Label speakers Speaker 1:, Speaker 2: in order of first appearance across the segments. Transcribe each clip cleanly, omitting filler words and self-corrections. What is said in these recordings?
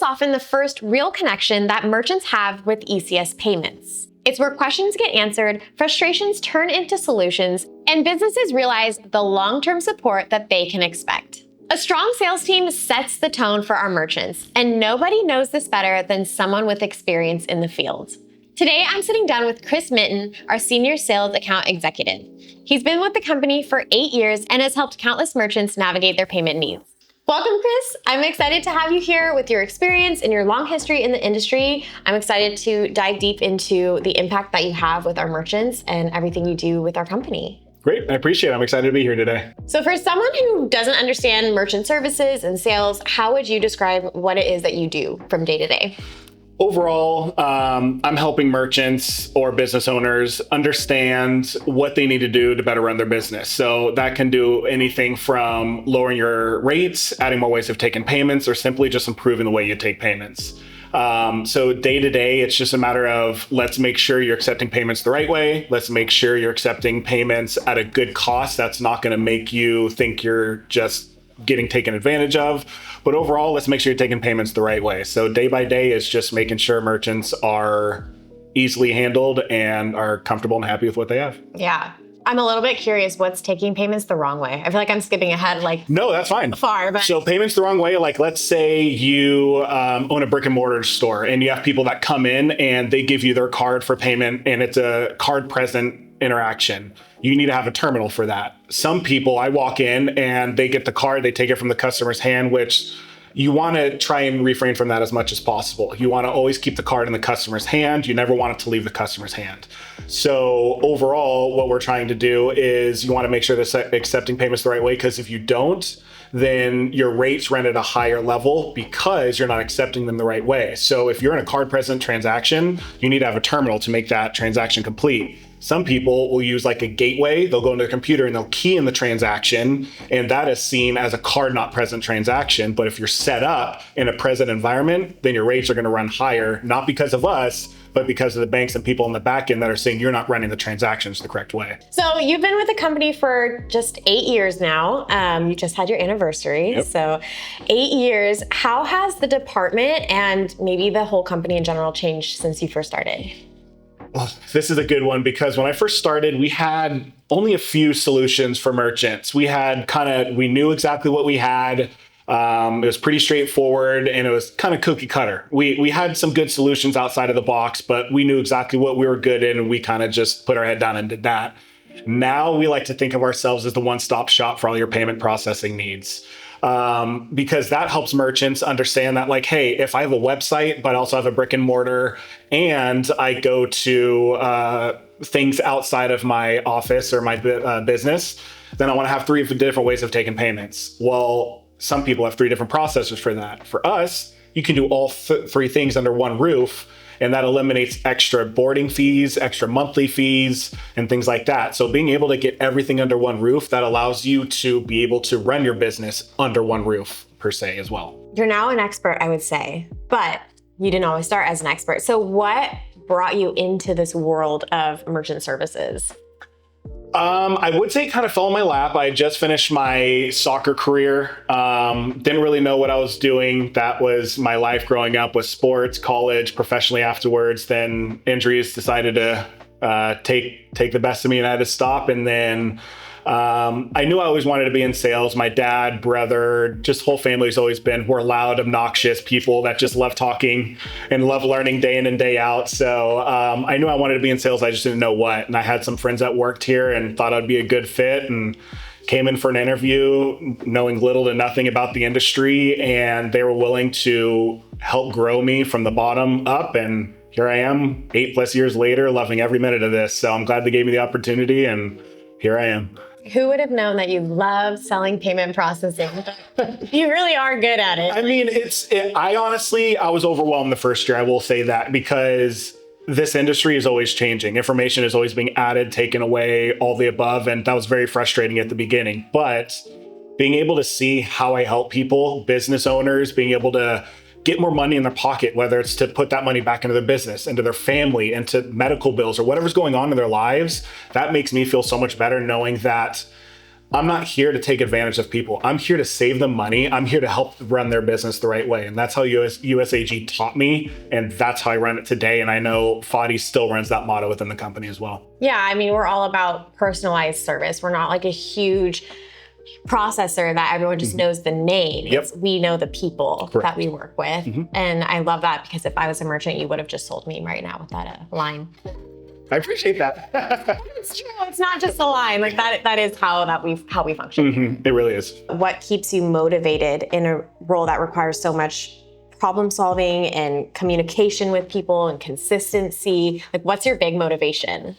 Speaker 1: is often the first real connection that merchants have with ECS Payments. It's where questions get answered, frustrations turn into solutions, and businesses realize the long-term support that they can expect. A strong sales team sets the tone for our merchants, and nobody knows this better than someone with experience in the field. Today, I'm sitting down with Kris Minton, our Senior Sales Account Executive. He's been with the company for 8 years and has helped countless merchants navigate their payment needs. Welcome, Kris. I'm excited to have you here with your experience and your long history in the industry. I'm excited to dive deep into the impact that you have with our merchants and everything you do with our company.
Speaker 2: Great, I appreciate it. I'm excited to be here today.
Speaker 1: So for someone who doesn't understand merchant services and sales, how would you describe what it is that you do from day to day?
Speaker 2: Overall, I'm helping merchants or business owners understand what they need to do to better run their business. So that can do anything from lowering your rates, adding more ways of taking payments, or simply just improving the way you take payments. So day to day, it's just a matter of let's make sure you're accepting payments the right way. Let's make sure you're accepting payments at a good cost. That's not going to make you think you're just getting taken advantage of. But overall, let's make sure you're taking payments the right way. So day by day is just making sure merchants are easily handled and are comfortable and happy with what they have.
Speaker 1: Yeah. I'm a little bit curious, what's taking payments the wrong way? I feel like I'm skipping ahead
Speaker 2: No, that's fine.
Speaker 1: Far, but...
Speaker 2: So payments the wrong way, let's say you own a brick and mortar store and you have people that come in and they give you their card for payment and it's a card present interaction. You need to have a terminal for that. Some people, I walk in and they get the card, they take it from the customer's hand, which you want to try and refrain from that as much as possible. You want to always keep the card in the customer's hand. You never want it to leave the customer's hand. So overall, what we're trying to do is you want to make sure they're accepting payments the right way, because if you don't, then your rates run at a higher level because you're not accepting them the right way. So if you're in a card present transaction, you need to have a terminal to make that transaction complete. Some people will use a gateway. They'll go into their computer and they'll key in the transaction, and that is seen as a card not present transaction. But if you're set up in a present environment, then your rates are going to run higher, not because of us, but because of the banks and people in the back end that are saying you're not running the transactions the correct way.
Speaker 1: So you've been with the company for just 8 years now. You just had your anniversary.
Speaker 2: Yep.
Speaker 1: So 8 years. How has the department and maybe the whole company in general changed since you first started?
Speaker 2: Well, this is a good one because when I first started, we had only a few solutions for merchants. We knew exactly what we had. It was pretty straightforward and it was kind of cookie cutter. We had some good solutions outside of the box, but we knew exactly what we were good in and we kind of just put our head down and did that. Now we like to think of ourselves as the one-stop shop for all your payment processing needs. Because that helps merchants understand that hey, if I have a website, but I also have a brick and mortar and I go to things outside of my office or my business, then I want to have 3 different ways of taking payments. Well, some people have 3 different processors for that. For us, you can do all 3 things under one roof. And that eliminates extra boarding fees, extra monthly fees, and things like that. So being able to get everything under one roof, that allows you to be able to run your business under one roof per se as well.
Speaker 1: You're now an expert, I would say, but you didn't always start as an expert. So what brought you into this world of merchant services?
Speaker 2: I would say it kind of fell in my lap. I just finished my soccer career. Didn't really know what I was doing. That was my life growing up, was sports, college, professionally afterwards. Then injuries decided to take the best of me and I had to stop. And then I knew I always wanted to be in sales. My dad, brother, just whole family's always been, we're loud, obnoxious people that just love talking and love learning day in and day out. So I knew I wanted to be in sales. I just didn't know what. And I had some friends that worked here and thought I'd be a good fit and came in for an interview knowing little to nothing about the industry. And they were willing to help grow me from the bottom up. And here I am 8+ years later, loving every minute of this. So I'm glad they gave me the opportunity and here I am.
Speaker 1: Who would have known that you love selling payment processing? You really are good at it.
Speaker 2: I mean, I was overwhelmed the first year. I will say that because this industry is always changing. Information is always being added, taken away, all the above. And that was very frustrating at the beginning. But being able to see how I help people, business owners, being able to get more money in their pocket, whether it's to put that money back into their business, into their family, into medical bills, or whatever's going on in their lives, that makes me feel so much better knowing that I'm not here to take advantage of people. I'm here to save them money. I'm here to help run their business the right way. And that's how USAG taught me. And that's how I run it today. And I know Fadi still runs that motto within the company as well.
Speaker 1: Yeah, I mean, we're all about personalized service. We're not like a huge processor that everyone just knows the name.
Speaker 2: Yep.
Speaker 1: We know the people
Speaker 2: Correct.
Speaker 1: that we work with. And I love that, because if I was a merchant, you would have just sold me right now with that line.
Speaker 2: I appreciate that.
Speaker 1: It's true. It's not just a line. Like that is how we function.
Speaker 2: It really is.
Speaker 1: What keeps you motivated in a role that requires so much problem solving and communication with people and consistency? Like, what's your big motivation?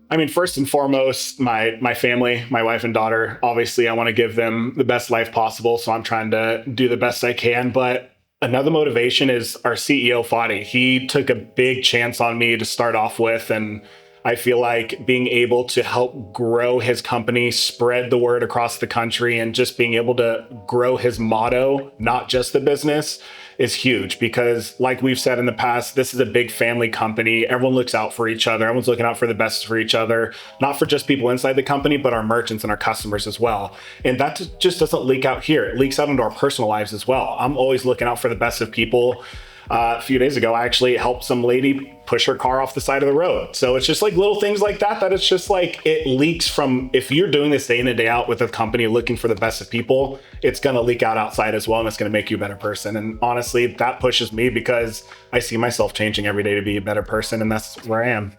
Speaker 2: I mean, first and foremost, my family, my wife and daughter. Obviously, I want to give them the best life possible, so I'm trying to do the best I can. But another motivation is our CEO, Fadi. He took a big chance on me to start off with, and I feel like being able to help grow his company, spread the word across the country, and just being able to grow his motto, not just the business, is huge. Because like we've said in the past, this is a big family company. Everyone looks out for each other. Everyone's looking out for the best for each other, not for just people inside the company, but our merchants and our customers as well. And that just doesn't leak out here. It leaks out into our personal lives as well. I'm always looking out for the best of people. A few days ago, I actually helped some lady push her car off the side of the road. So it's just like little things like that it's just like, it leaks from, if you're doing this day in and day out with a company looking for the best of people, it's going to leak out outside as well, and it's going to make you a better person. And honestly, that pushes me, because I see myself changing every day to be a better person, and that's where I am.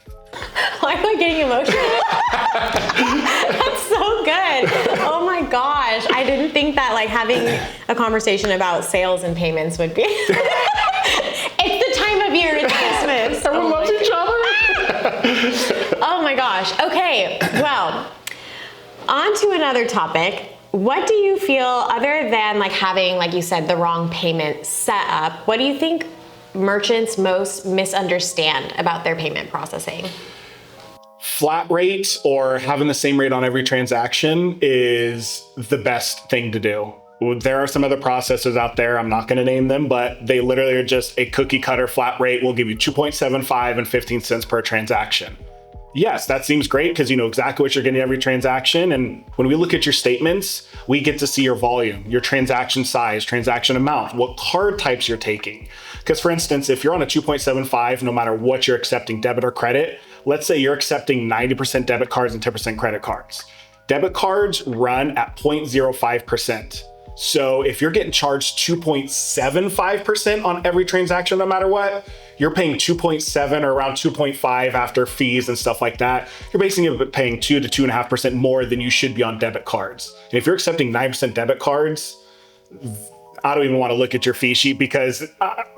Speaker 1: Why am I getting emotional? That's so good. Oh my gosh. I didn't think that like having a conversation about sales and payments would be. It's the time of year, it's Christmas.
Speaker 2: Everyone loves each other.
Speaker 1: Oh my gosh. Okay, well, on to another topic. What do you feel, other than like having, like you said, the wrong payment set up, what do you think merchants most misunderstand about their payment processing?
Speaker 2: Flat rate, or having the same rate on every transaction, is the best thing to do. There are some other processors out there, I'm not going to name them, but they literally are just a cookie cutter flat rate. We'll give you 2.75 and 15 cents per transaction. Yes, that seems great, because you know exactly what you're getting every transaction. And when we look at your statements, we get to see your volume, your transaction size, transaction amount, what card types you're taking. Because for instance, if you're on a 2.75, no matter what you're accepting, debit or credit, let's say you're accepting 90% debit cards and 10% credit cards. Debit cards run at 0.05%. So if you're getting charged 2.75% on every transaction, no matter what, you're paying 2.7 or around 2.5 after fees and stuff like that. You're basically paying 2 to 2.5% more than you should be on debit cards. And if you're accepting 9% debit cards, I don't even want to look at your fee sheet, because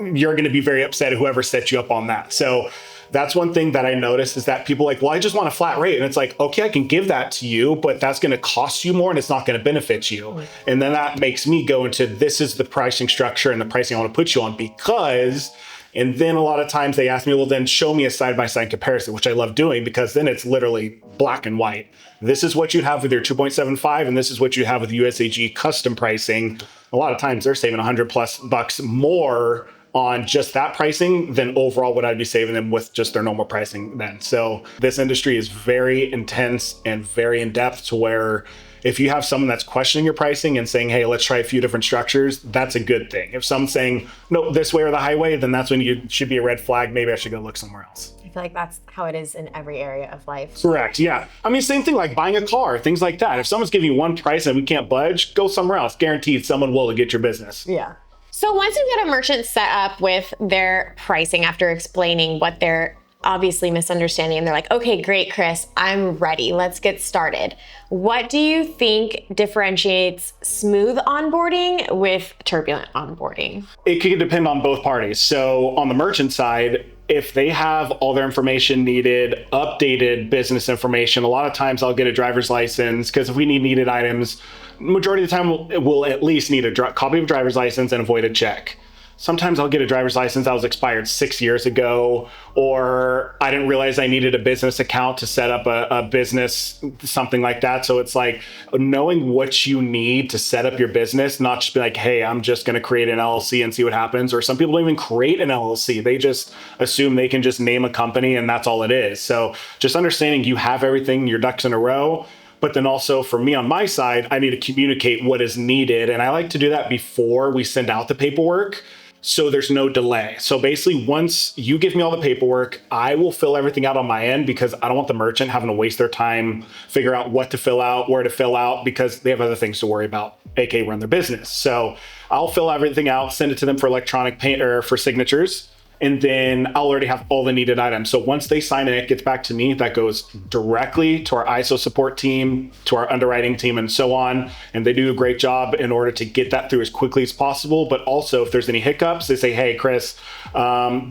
Speaker 2: you're going to be very upset at whoever set you up on that. So that's one thing that I noticed, is that people are like, well, I just want a flat rate. And it's like, okay, I can give that to you, but that's going to cost you more and it's not going to benefit you. And then that makes me go into, this is the pricing structure and the pricing I want to put you on, because, and then a lot of times they ask me, well, then show me a side-by-side comparison, which I love doing, because then it's literally black and white. This is what you have with your 2.75, and this is what you have with USAG custom pricing. A lot of times they're saving $100+ more on just that pricing than overall what I'd be saving them with just their normal pricing then. So this industry is very intense and very in depth, to where if you have someone that's questioning your pricing and saying, hey, let's try a few different structures, that's a good thing. If someone's saying, no, this way or the highway, then that's when you should be a red flag. Maybe I should go look somewhere else.
Speaker 1: I feel like that's how it is in every area of life.
Speaker 2: Correct, yeah. I mean, same thing like buying a car, things like that. If someone's giving you one price and we can't budge, go somewhere else. Guaranteed someone will to get your business.
Speaker 1: Yeah. So once you get a merchant set up with their pricing after explaining what they're obviously misunderstanding, and they're like, okay, great, Kris, I'm ready. Let's get started. What do you think differentiates smooth onboarding with turbulent onboarding?
Speaker 2: It could depend on both parties. So on the merchant side, if they have all their information needed, updated business information, a lot of times I'll get a driver's license, because if we need needed items, majority of the time we'll at least need a copy of a driver's license and a voided check. Sometimes I'll get a driver's license that was expired 6 years ago, or I didn't realize I needed a business account to set up a business, something like that. So it's like knowing what you need to set up your business, not just be like, hey, I'm just going to create an LLC and see what happens. Or some people don't even create an LLC. They just assume they can just name a company and that's all it is. So just understanding you have everything, your ducks in a row. But then also for me on my side, I need to communicate what is needed. And I like to do that before we send out the paperwork, so there's no delay. So basically, once you give me all the paperwork, I will fill everything out on my end, because I don't want the merchant having to waste their time, figure out what to fill out, where to fill out, because they have other things to worry about, aka run their business. So I'll fill everything out, send it to them for electronic pay or for signatures, and then I'll already have all the needed items. So once they sign it gets back to me, that goes directly to our ISO support team, to our underwriting team, and so on. And they do a great job in order to get that through as quickly as possible. But also, if there's any hiccups, they say, hey, Kris,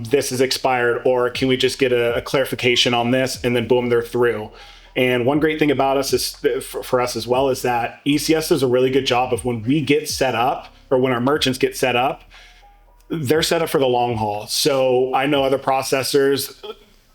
Speaker 2: this is expired, or can we just get a clarification on this? And then boom, they're through. And one great thing about us is, for us as well, is that ECS does a really good job of when we get set up, or when our merchants get set up, they're set up for the long haul. So I know other processors,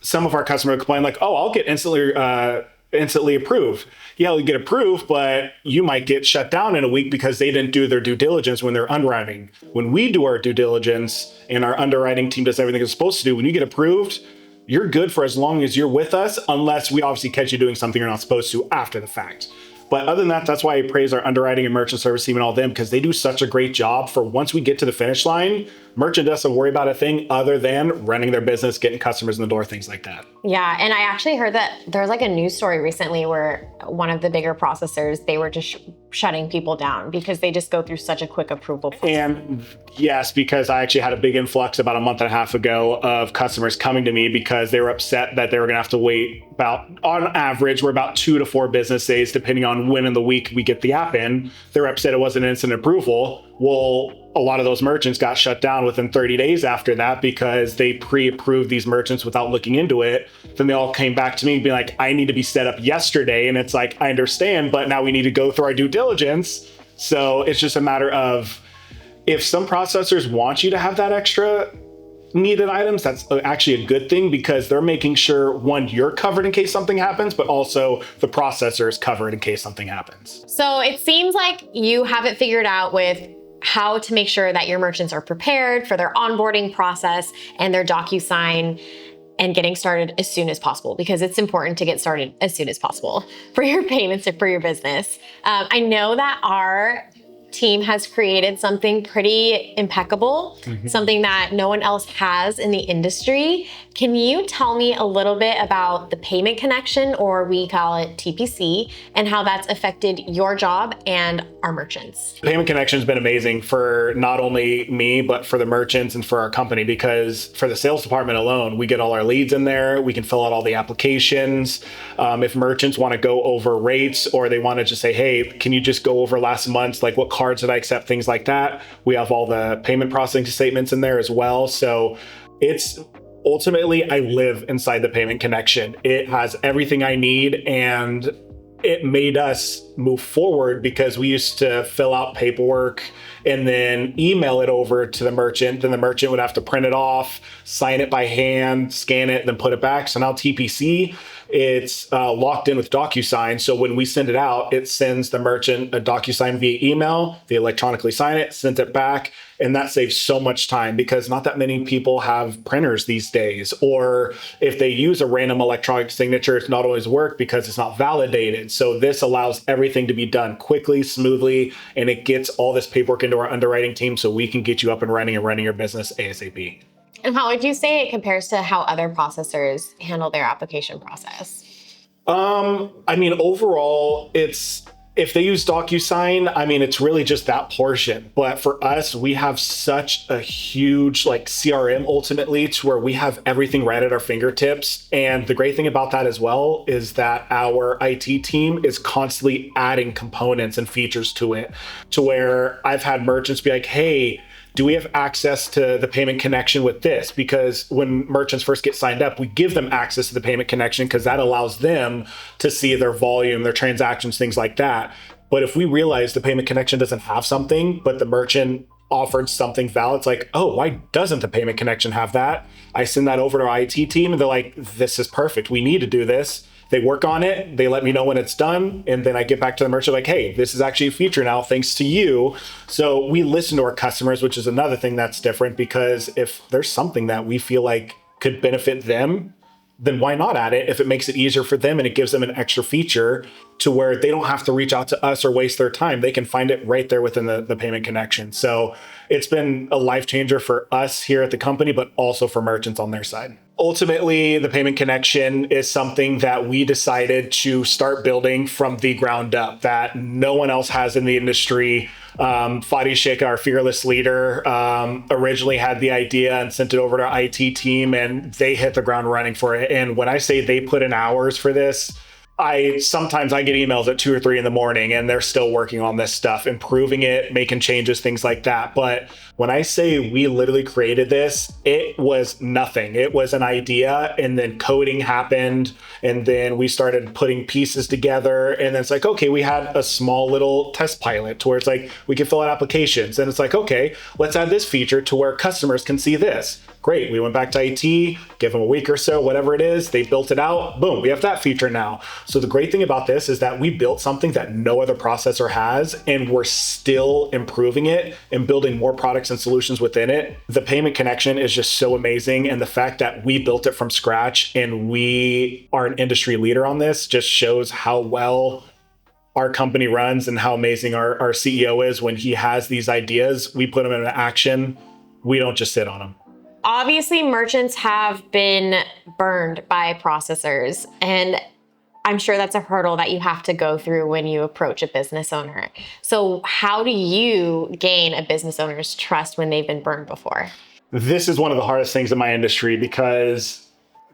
Speaker 2: some of our customers complain like, oh, I'll get instantly approved. Yeah, we get approved, but you might get shut down in a week because they didn't do their due diligence when they're underwriting. When we do our due diligence and our underwriting team does everything it's supposed to do, when you get approved, you're good for as long as you're with us, unless we obviously catch you doing something you're not supposed to after the fact. But other than that, that's why I praise our underwriting and merchant service team and all them, because they do such a great job for once we get to the finish line, merchant doesn't worry about a thing other than running their business, getting customers in the door, things like that.
Speaker 1: Yeah, and I actually heard that there was like a news story recently where one of the bigger processors, they were just shutting people down because they just go through such a quick approval process.
Speaker 2: And yes, because I actually had a big influx about a month and a half ago of customers coming to me because they were upset that they were gonna have to wait on average, we're about 2 to 4 business days, depending on when in the week we get the app in. They were upset it wasn't instant approval. Well, a lot of those merchants got shut down within 30 days after that because they pre-approved these merchants without looking into it. Then they all came back to me and be like, I need to be set up yesterday. And it's like, I understand, but now we need to go through our due diligence. So it's just a matter of, if some processors want you to have that extra needed items, that's actually a good thing, because they're making sure, one, you're covered in case something happens, but also the processor is covered in case something happens.
Speaker 1: So it seems like you have it figured out with how to make sure that your merchants are prepared for their onboarding process and their DocuSign, and getting started as soon as possible, because it's important to get started as soon as possible for your payments and for your business. I know that our team has created something pretty impeccable, something that no one else has in the industry. Can you tell me a little bit about the payment connection, or we call it TPC, and how that's affected your job and our merchants?
Speaker 2: Payment connection has been amazing for not only me, but for the merchants and for our company, because for the sales department alone, we get all our leads in there. We can fill out all the applications. If merchants want to go over rates, or they want to just say, hey, can you just go over last month's, like what cards did I accept, things like that. We have all the payment processing statements in there as well. So it's ultimately, I live inside the payment connection. It has everything I need, and it made us move forward, because we used to fill out paperwork and then email it over to the merchant. Then the merchant would have to print it off, sign it by hand, scan it, then put it back. So now TPC, it's locked in with DocuSign. So when we send it out, it sends the merchant a DocuSign via email. They electronically sign it, send it back. And that saves so much time, because not that many people have printers these days. Or if they use a random electronic signature, it's not always work because it's not validated. So this allows everything to be done quickly, smoothly, and it gets all this paperwork into our underwriting team so we can get you up and running your business ASAP.
Speaker 1: And how would you say it compares to how other processors handle their application process?
Speaker 2: I mean, overall, if they use DocuSign, I mean, it's really just that portion. But for us, we have such a huge CRM ultimately, to where we have everything right at our fingertips. And the great thing about that as well is that our IT team is constantly adding components and features to it, to where I've had merchants be like, hey, do we have access to the payment connection with this? Because when merchants first get signed up, we give them access to the payment connection, because that allows them to see their volume, their transactions, things like that. But if we realize the payment connection doesn't have something, but the merchant offered something valid, it's like, oh, why doesn't the payment connection have that? I send that over to our IT team, and they're like, this is perfect. We need to do this. They work on it. They let me know when it's done. And then I get back to the merchant like, hey, this is actually a feature now, thanks to you. So we listen to our customers, which is another thing that's different, because if there's something that we feel like could benefit them, then why not add it if it makes it easier for them and it gives them an extra feature to where they don't have to reach out to us or waste their time. They can find it right there within the payment connection. So it's been a life changer for us here at the company, but also for merchants on their side. Ultimately, the payment connection is something that we decided to start building from the ground up that no one else has in the industry. Fadi Sheikh, our fearless leader, originally had the idea and sent it over to our IT team, and they hit the ground running for it. And when I say they put in hours for this, sometimes I get emails at 2 or 3 in the morning and they're still working on this stuff, improving it, making changes, things like that. But when I say we literally created this, it was nothing. It was an idea, and then coding happened, and then we started putting pieces together. And then it's like, okay, we had a small little test pilot to where it's like we can fill out applications. And it's like, okay, let's add this feature to where customers can see this. Great. We went back to IT, give them a week or so, whatever it is. They built it out. Boom, we have that feature now. So the great thing about this is that we built something that no other processor has, and we're still improving it and building more products and solutions within it. The payment connection is just so amazing. And the fact that we built it from scratch and we are an industry leader on this just shows how well our company runs and how amazing our CEO is. When he has these ideas, we put them into action. We don't just sit on them.
Speaker 1: Obviously, merchants have been burned by processors, and I'm sure that's a hurdle that you have to go through when you approach a business owner. So how do you gain a business owner's trust when they've been burned before?
Speaker 2: This is one of the hardest things in my industry, because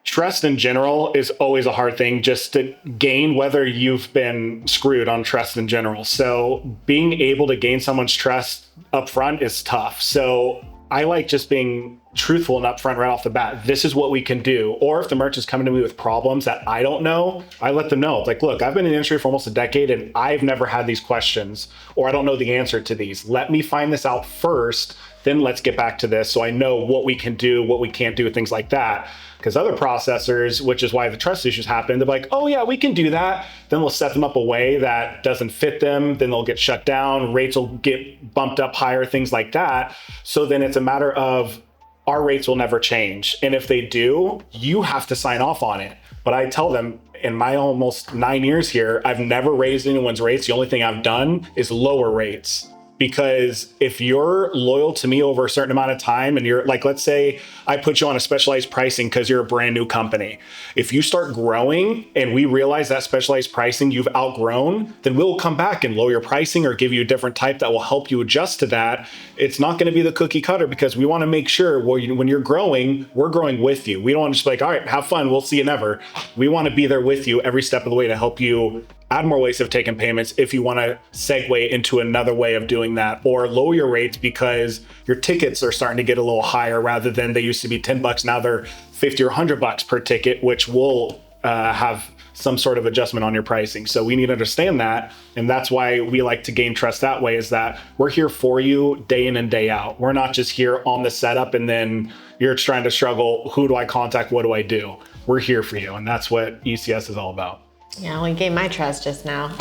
Speaker 2: trust in general is always a hard thing just to gain, whether you've been screwed on trust in general. So being able to gain someone's trust up front is tough. So I like just being truthful and upfront right off the bat. This is what we can do. Or if the merchant's coming to me with problems that I don't know, I let them know. It's like, look, I've been in the industry for almost a decade and I've never had these questions, or I don't know the answer to these. Let me find this out first, then let's get back to this so I know what we can do, what we can't do, things like that. Because other processors, which is why the trust issues happen, they're like, oh yeah, we can do that. Then we'll set them up a way that doesn't fit them. Then they'll get shut down. Rates will get bumped up higher, things like that. So then it's a matter of our rates will never change. And if they do, you have to sign off on it. But I tell them, in my almost 9 years here, I've never raised anyone's rates. The only thing I've done is lower rates. Because if you're loyal to me over a certain amount of time, and you're like, let's say I put you on a specialized pricing because you're a brand new company. If you start growing and we realize that specialized pricing you've outgrown, then we'll come back and lower your pricing or give you a different type that will help you adjust to that. It's not going to be the cookie cutter, because we want to make sure when you're growing, we're growing with you. We don't want to just be like, all right, have fun, we'll see you never. We want to be there with you every step of the way to help you add more ways of taking payments if you want to segue into another way of doing that, or lower your rates because your tickets are starting to get a little higher. Rather than they used to be $10, now they're $50 or $100 per ticket, which will have some sort of adjustment on your pricing. So we need to understand that. And that's why we like to gain trust that way, is that we're here for you day in and day out. We're not just here on the setup and then you're trying to struggle. Who do I contact? What do I do? We're here for you. And that's what ECS is all about.
Speaker 1: Yeah, well, you gained my trust just now.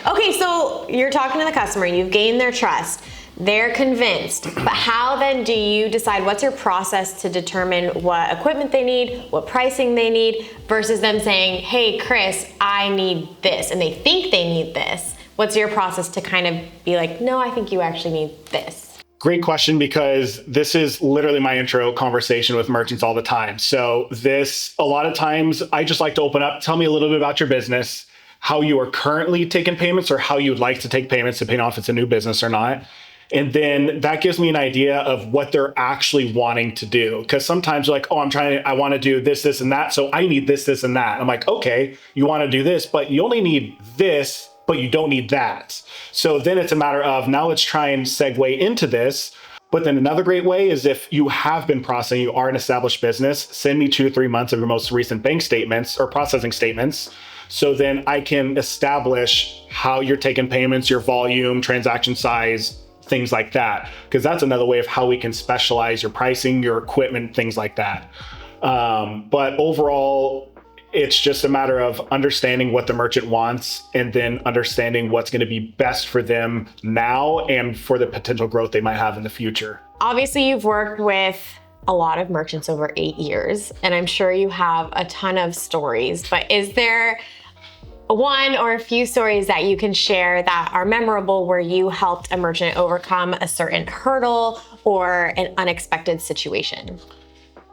Speaker 1: Okay, so you're talking to the customer, you've gained their trust, they're convinced, but how then do you decide, what's your process to determine what equipment they need, what pricing they need, versus them saying, hey, Kris, I need this, and they think they need this? What's your process to kind of be like, no, I think you actually need this?
Speaker 2: Great question, because this is literally my intro conversation with merchants all the time. So a lot of times I just like to open up, tell me a little bit about your business, how you are currently taking payments, or how you would like to take payments, depending on if it's a new business or not. And then that gives me an idea of what they're actually wanting to do. Because sometimes you're like, oh, I want to do this, this, and that. So I need this, this, and that. I'm like, okay, you want to do this, but you only need this, but you don't need that. So then it's a matter of, now let's try and segue into this. But then another great way is, if you have been processing, you are an established business, send me 2 to 3 months of your most recent bank statements or processing statements. So then I can establish how you're taking payments, your volume, transaction size, things like that. Because that's another way of how we can specialize your pricing, your equipment, things like that. But overall, it's just a matter of understanding what the merchant wants, and then understanding what's going to be best for them now and for the potential growth they might have in the future.
Speaker 1: Obviously, you've worked with a lot of merchants over 8 years, and I'm sure you have a ton of stories, but is there one or a few stories that you can share that are memorable where you helped a merchant overcome a certain hurdle or an unexpected situation?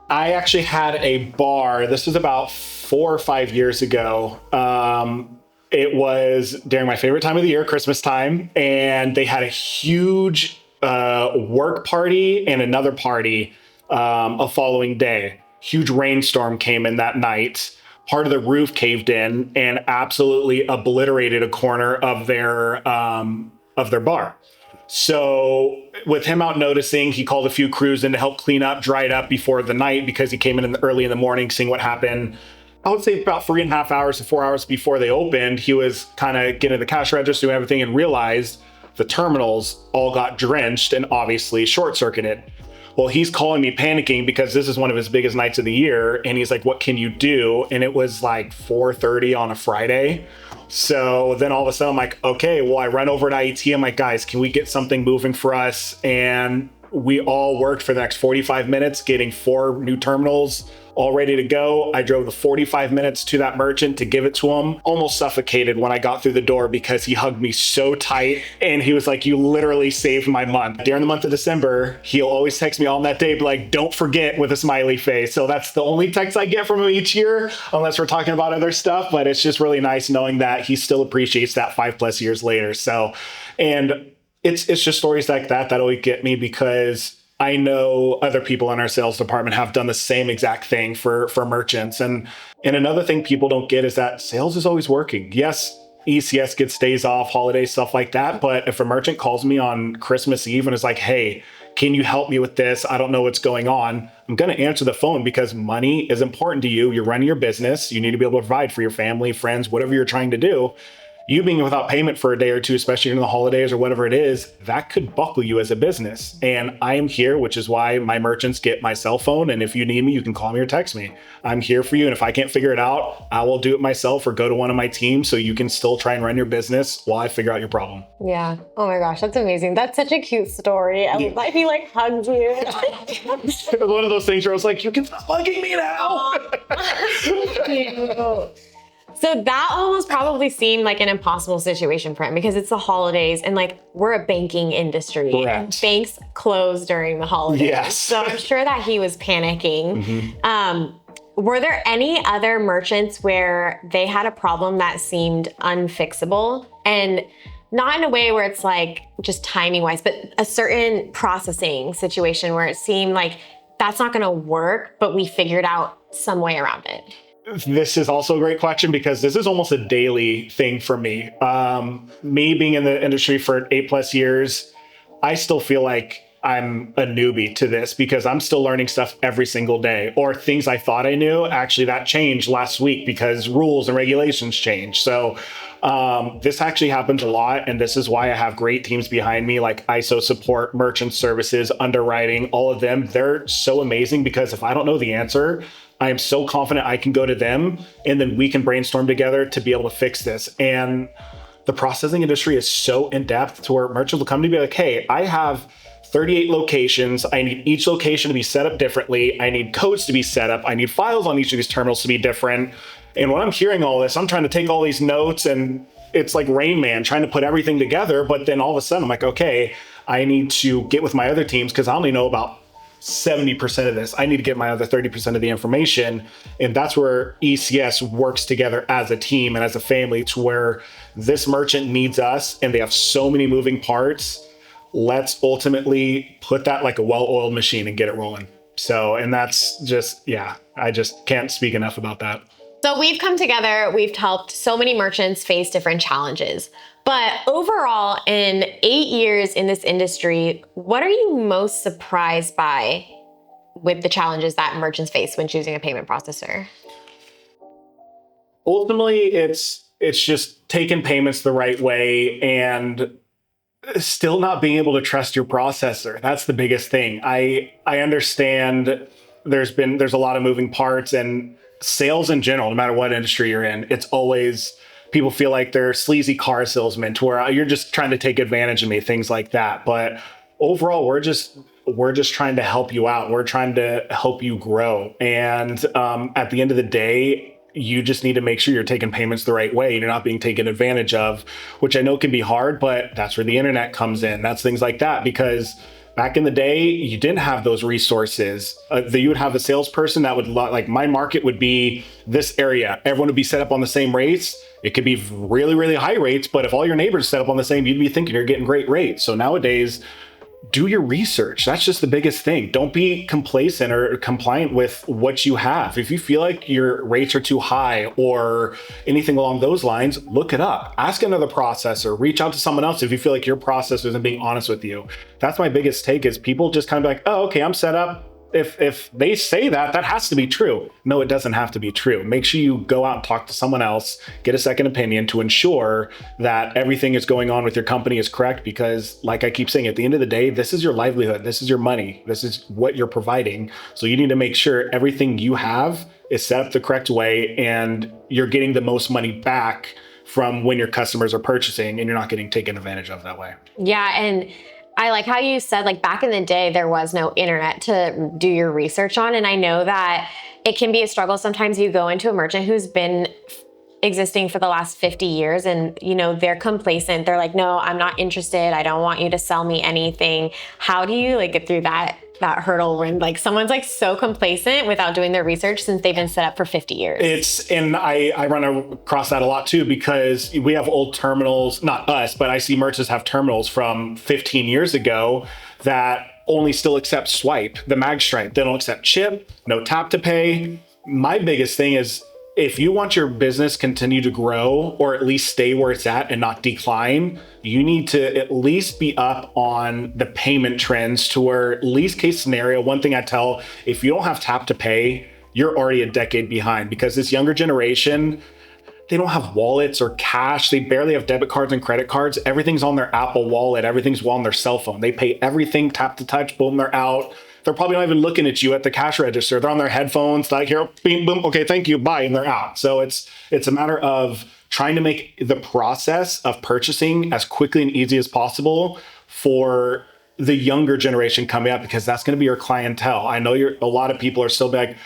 Speaker 2: I actually had a bar. This was about 4 or 5 years ago. It was during my favorite time of the year, Christmas time, and they had a huge work party and another party a following day. Huge rainstorm came in that night. Part of the roof caved in and absolutely obliterated a corner of their bar. So with him out noticing, he called a few crews in to help clean up, dry it up before the night because he came in early in the morning, seeing what happened. I would say about 3.5 hours to 4 hours before they opened, he was kind of getting the cash register and everything and realized the terminals all got drenched and obviously short-circuited. Well, he's calling me panicking because this is one of his biggest nights of the year. And he's like, what can you do? And it was like 4:30 on a Friday. So then all of a sudden I'm like, okay, well, I run over to IT. I'm like, guys, can we get something moving for us? And we all worked for the next 45 minutes, getting 4 new terminals all ready to go. I drove the 45 minutes to that merchant to give it to him. Almost suffocated when I got through the door because he hugged me so tight. And he was like, you literally saved my month. During the month of December, he'll always text me on that day, but like, don't forget, with a smiley face. So that's the only text I get from him each year, unless we're talking about other stuff. But it's just really nice knowing that he still appreciates that 5+ years later. So, and it's just stories like that always get me because I know other people in our sales department have done the same exact thing for merchants. And another thing people don't get is that sales is always working. Yes, ECS gets days off, holidays, stuff like that. But if a merchant calls me on Christmas Eve and is like, hey, can you help me with this? I don't know what's going on. I'm going to answer the phone because money is important to you. You're running your business. You need to be able to provide for your family, friends, whatever you're trying to do. You being without payment for a day or two, especially in the holidays or whatever it is, that could buckle you as a business. And I am here, which is why my merchants get my cell phone. And if you need me, you can call me or text me. I'm here for you. And if I can't figure it out, I will do it myself or go to one of my teams so you can still try and run your business while I figure out your problem.
Speaker 1: Yeah. Oh my gosh, that's amazing. That's such a cute story. I like he like hugs you.
Speaker 2: One of those things where I was like, you can stop hugging me now.
Speaker 1: So that almost probably seemed like an impossible situation for him because it's the holidays and like we're a banking industry.
Speaker 2: Correct.
Speaker 1: Banks close during the holidays.
Speaker 2: Yes.
Speaker 1: So I'm sure that he was panicking. Were there any other merchants where they had a problem that seemed unfixable? And not in a way where it's like just timing wise, but a certain processing situation where it seemed like that's not going to work, but we figured out some way around it.
Speaker 2: This is also a great question because this is almost a daily thing for me. Me being in the industry for 8+ years, I still feel like I'm a newbie to this because I'm still learning stuff every single day, or things I thought I knew. Actually, that changed last week because rules and regulations changed. So this actually happens a lot. And this is why I have great teams behind me, like ISO support, merchant services, underwriting, all of them. They're so amazing because if I don't know the answer, I am so confident I can go to them and then we can brainstorm together to be able to fix this. And the processing industry is so in depth to where merchants will come to me like, hey, I have 38 locations. I need each location to be set up differently. I need codes to be set up. I need files on each of these terminals to be different. And when I'm hearing all this, I'm trying to take all these notes and it's like Rain Man trying to put everything together. But then all of a sudden I'm like, okay, I need to get with my other teams because I only know about 70% of this. I need to get my other 30% of the information. And that's where ECS works together as a team and as a family to where this merchant needs us and they have so many moving parts. Let's ultimately put that like a well-oiled machine and get it rolling. So, and that's just, yeah, I just can't speak enough about that.
Speaker 1: So we've come together, we've helped so many merchants face different challenges. But overall, in 8 years in this industry, what are you most surprised by with the challenges that merchants face when choosing a payment processor?
Speaker 2: Ultimately, it's just taking payments the right way and still not being able to trust your processor. That's the biggest thing. I understand there's a lot of moving parts, and sales in general, no matter what industry you're in, it's always people feel like they're sleazy car salesmen to where you're just trying to take advantage of me, things like that. But overall, we're just we're just trying to help you out. We're trying to help you grow. And at the end of the day, you just need to make sure you're taking payments the right way. You're not being taken advantage of, which I know can be hard, but that's where the internet comes in. That's things like that, because back in the day, you didn't have those resources. You would have a salesperson that would, like, my market would be this area. Everyone would be set up on the same rates. It could be really, really high rates, but if all your neighbors set up on the same, you'd be thinking you're getting great rates. So nowadays, do your research. That's just the biggest thing. Don't be complacent or compliant with what you have. If you feel like your rates are too high or anything along those lines, look it up. Ask another processor, reach out to someone else if you feel like your processor isn't being honest with you. That's my biggest take, is people just kind of be like, oh, okay, I'm set up. If they say that, that has to be true. No, it doesn't have to be true. Make sure you go out and talk to someone else, get a second opinion to ensure that everything is going on with your company is correct. Because like I keep saying, at the end of the day, this is your livelihood. This is your money. This is what you're providing. So you need to make sure everything you have is set up the correct way and you're getting the most money back from when your customers are purchasing, and you're not getting taken advantage of that way.
Speaker 1: Yeah, and I like how you said, like, back in the day, there was no internet to do your research on. And I know that it can be a struggle. Sometimes you go into a merchant who's been existing for the last 50 years and, you know, they're complacent. They're like, no, I'm not interested. I don't want you to sell me anything. How do you like get through that hurdle when like someone's like so complacent without doing their research since they've been set up for 50 years?
Speaker 2: And I run across that a lot too, because we have old terminals, not us, but I see merchants have terminals from 15 years ago that only still accept swipe, the mag stripe. They don't accept chip, no tap to pay. My biggest thing is, if you want your business continue to grow or at least stay where it's at and not decline, you need to at least be up on the payment trends to where, least case scenario, one thing I tell, if you don't have tap to pay, you're already a decade behind, because this younger generation, they don't have wallets or cash. They barely have debit cards and credit cards. Everything's on their Apple Wallet. Everything's on their cell phone. They pay everything tap to touch, boom, they're out. They're probably not even looking at you at the cash register. They're on their headphones, like, here, boom, boom, okay, thank you, bye, and they're out. So it's a matter of trying to make the process of purchasing as quickly and easy as possible for the younger generation coming up, because that's going to be your clientele. I know a lot of people are still like,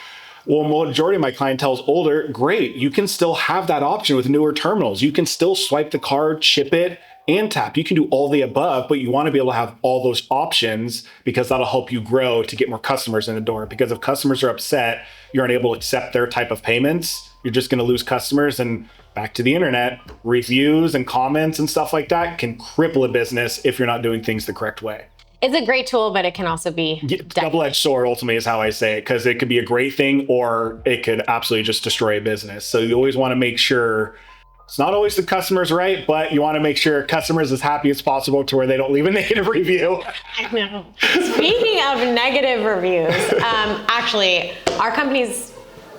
Speaker 2: well, majority of my clientele is older. Great, you can still have that option with newer terminals. You can still swipe the card, chip it, and tap. You can do all the above, but you want to be able to have all those options, because that'll help you grow to get more customers in the door. Because if customers are upset, you're unable to accept their type of payments, you're just going to lose customers. And back to the internet, reviews and comments and stuff like that can cripple a business if you're not doing things the correct way.
Speaker 1: It's a great tool, but it can also be
Speaker 2: double-edged sword, ultimately, is how I say it, because it could be a great thing or it could absolutely just destroy a business. So you always want to make sure it's not always the customer's right, but you want to make sure customers as happy as possible to where they don't leave a negative review.
Speaker 1: I know. Speaking of negative reviews, actually, our company's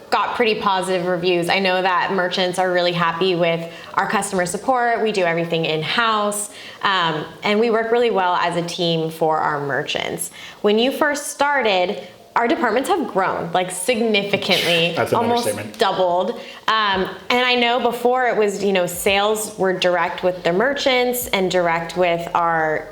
Speaker 1: got pretty positive reviews. I know that merchants are really happy with our customer support. We do everything in-house, and we work really well as a team for our merchants. When you first started, our departments have grown like significantly.
Speaker 2: That's an
Speaker 1: almost
Speaker 2: understatement.
Speaker 1: Doubled. And I know before it was, sales were direct with the merchants and direct with our,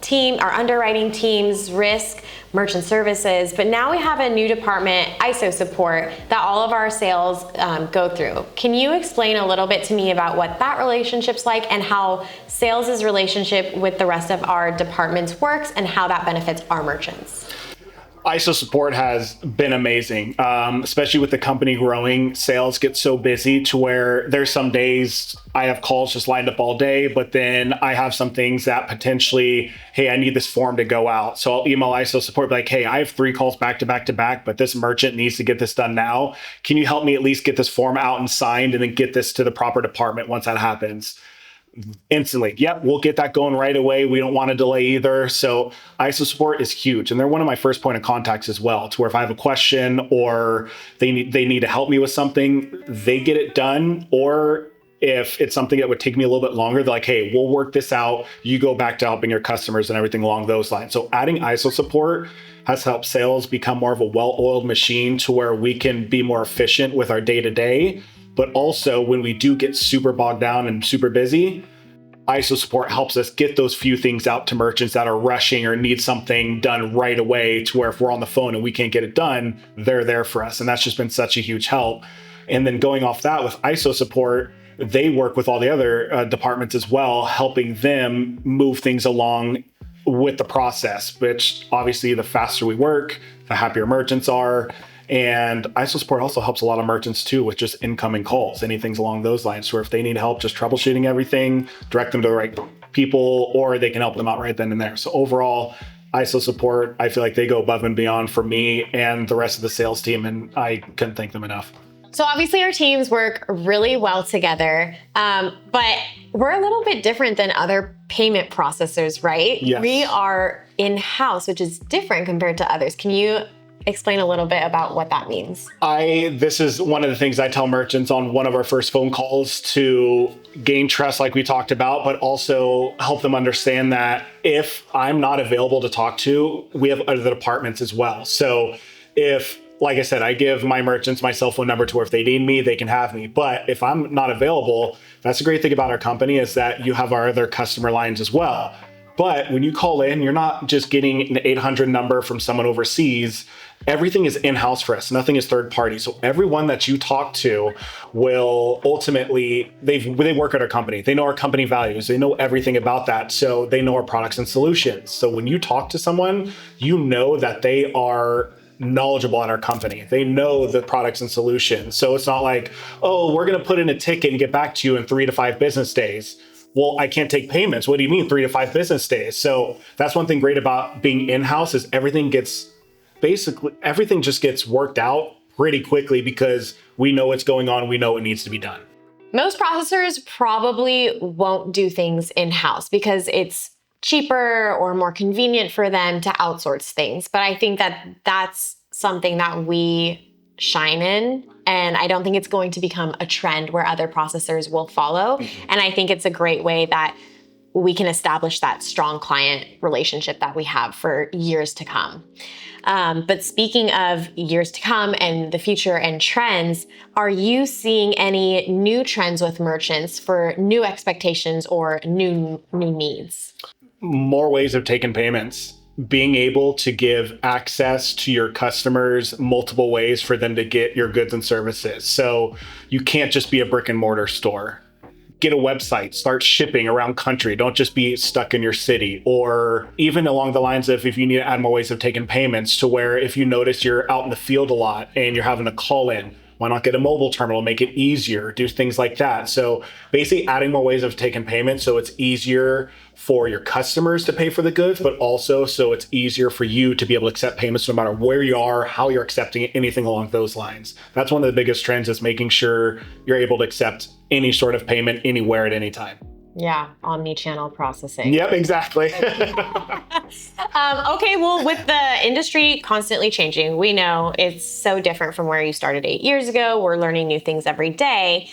Speaker 1: team, our underwriting teams, risk, merchant services. But now we have a new department, ISO support, that all of our sales go through. Can you explain a little bit to me about what that relationship's like and how sales' relationship with the rest of our departments works and how that benefits our merchants?
Speaker 2: ISO support has been amazing, especially with the company growing. Sales get so busy to where there's some days I have calls just lined up all day, but then I have some things that potentially, hey, I need this form to go out. So I'll email ISO support, be like, hey, I have 3 calls back to back to back, but this merchant needs to get this done now. Can you help me at least get this form out and signed and then get this to the proper department once that happens? Instantly, yep, we'll get that going right away. We don't want to delay either. So ISO support is huge, and they're one of my first point of contacts as well, to where if I have a question or they need to help me with something, they get it done. Or if it's something that would take me a little bit longer, they're like, hey, we'll work this out. You go back to helping your customers and everything along those lines. So adding ISO support has helped sales become more of a well-oiled machine to where we can be more efficient with our day-to-day. But also when we do get super bogged down and super busy, ISO support helps us get those few things out to merchants that are rushing or need something done right away, to where if we're on the phone and we can't get it done, they're there for us. And that's just been such a huge help. And then going off that, with ISO support, they work with all the other departments as well, helping them move things along with the process, which obviously the faster we work, the happier merchants are. And ISO support also helps a lot of merchants too with just incoming calls, anything along those lines, where if they need help just troubleshooting everything, direct them to the right people, or they can help them out right then and there. So overall, ISO support, I feel like they go above and beyond for me and the rest of the sales team, and I couldn't thank them enough.
Speaker 1: So obviously our teams work really well together, but we're a little bit different than other payment processors, right?
Speaker 2: Yes.
Speaker 1: We are in-house, which is different compared to others. Can you explain a little bit about what that means?
Speaker 2: This is one of the things I tell merchants on one of our first phone calls, to gain trust like we talked about, but also help them understand that if I'm not available to talk to, we have other departments as well. So if, like I said, I give my merchants my cell phone number to where if they need me, they can have me. But if I'm not available, that's the great thing about our company, is that you have our other customer lines as well. But when you call in, you're not just getting an 800 number from someone overseas. Everything is in-house for us. Nothing is third party. So everyone that you talk to will ultimately, they work at our company. They know our company values. They know everything about that. So they know our products and solutions. So when you talk to someone, you know that they are knowledgeable on our company. They know the products and solutions. So it's not like, oh, we're going to put in a ticket and get back to you in 3 to 5 business days. Well, I can't take payments. What do you mean 3 to 5 business days? So that's one thing great about being in-house, is everything just gets worked out pretty quickly, because we know what's going on. We know what needs to be done.
Speaker 1: Most processors probably won't do things in-house because it's cheaper or more convenient for them to outsource things. But I think that that's something that we shine in. And I don't think it's going to become a trend where other processors will follow. And I think it's a great way that we can establish that strong client relationship that we have for years to come. But speaking of years to come and the future and trends, are you seeing any new trends with merchants for new expectations or new needs?
Speaker 2: More ways of taking payments. Being able to give access to your customers multiple ways for them to get your goods and services. So you can't just be a brick and mortar store. Get a website, start shipping around country. Don't just be stuck in your city. Or even along the lines of, if you need to add more ways of taking payments, to where if you notice you're out in the field a lot and you're having to call in, why not get a mobile terminal, make it easier, do things like that. So basically adding more ways of taking payments, so it's easier for your customers to pay for the goods, but also so it's easier for you to be able to accept payments no matter where you are, how you're accepting it, anything along those lines. That's one of the biggest trends, is making sure you're able to accept any sort of payment anywhere at any time.
Speaker 1: Yeah, omni-channel processing.
Speaker 2: Yep, exactly.
Speaker 1: Okay, well, with the industry constantly changing, we know it's so different from where you started 8 years ago. We're learning new things every day.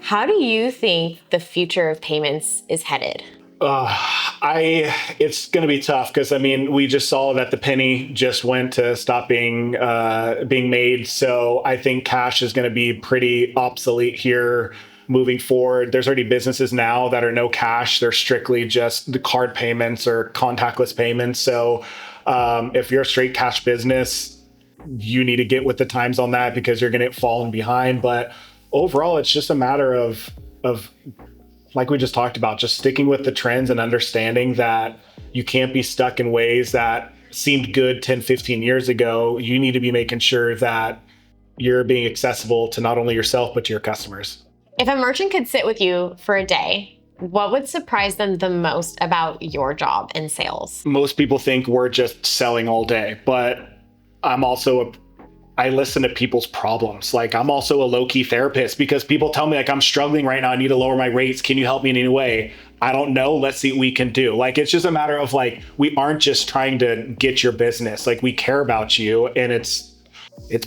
Speaker 1: How do you think the future of payments is headed?
Speaker 2: It's going to be tough, because we just saw that the penny just went to stop being made. So I think cash is going to be pretty obsolete here moving forward. There's already businesses now that are no cash. They're strictly just the card payments or contactless payments. So if you're a straight cash business, you need to get with the times on that, because you're going to get fallen behind. But overall, it's just a matter of like we just talked about, just sticking with the trends and understanding that you can't be stuck in ways that seemed good 10, 15 years ago. You need to be making sure that you're being accessible to not only yourself, but to your customers.
Speaker 1: If a merchant could sit with you for a day, what would surprise them the most about your job in sales?
Speaker 2: Most people think we're just selling all day, but I listen to people's problems. Like, I'm also a low-key therapist, because people tell me, like, I'm struggling right now, I need to lower my rates. Can you help me in any way? I don't know. Let's see what we can do. Like, it's just a matter of, like, we aren't just trying to get your business. Like, we care about you, and it's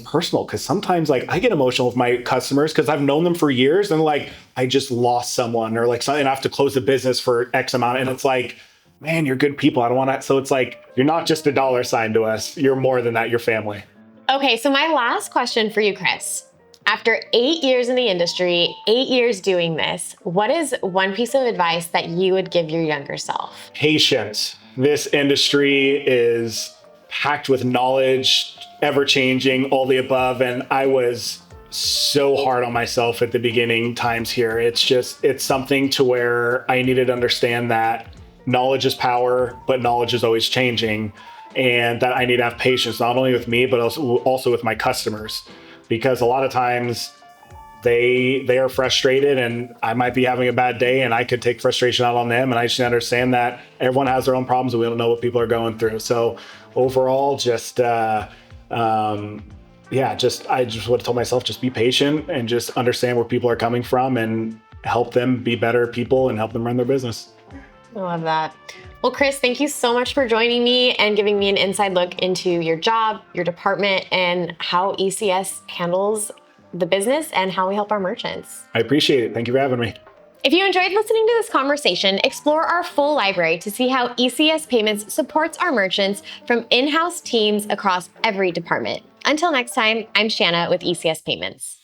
Speaker 2: personal, because sometimes, like, I get emotional with my customers because I've known them for years, and like, I just lost someone, or like something, I have to close the business for X amount. And it's like, man, you're good people. I don't want to. So it's like, you're not just a dollar sign to us. You're more than that. You're family.
Speaker 1: Okay, so my last question for you, Kris. After 8 years in the industry, 8 years doing this, what is one piece of advice that you would give your younger self?
Speaker 2: Patience. This industry is packed with knowledge, ever changing, all the above. And I was so hard on myself at the beginning times here. It's something to where I needed to understand that knowledge is power, but knowledge is always changing. And that I need to have patience, not only with me, but also with my customers. Because a lot of times they are frustrated and I might be having a bad day and I could take frustration out on them. And I just understand that everyone has their own problems and we don't know what people are going through. So overall, I just would have told myself, just be patient and just understand where people are coming from and help them be better people and help them run their business.
Speaker 1: I love that. Well, Kris, thank you so much for joining me and giving me an inside look into your job, your department, and how ECS handles the business and how we help our merchants.
Speaker 2: I appreciate it. Thank you for having me.
Speaker 1: If you enjoyed listening to this conversation, explore our full library to see how ECS Payments supports our merchants from in-house teams across every department. Until next time, I'm Shanna with ECS Payments.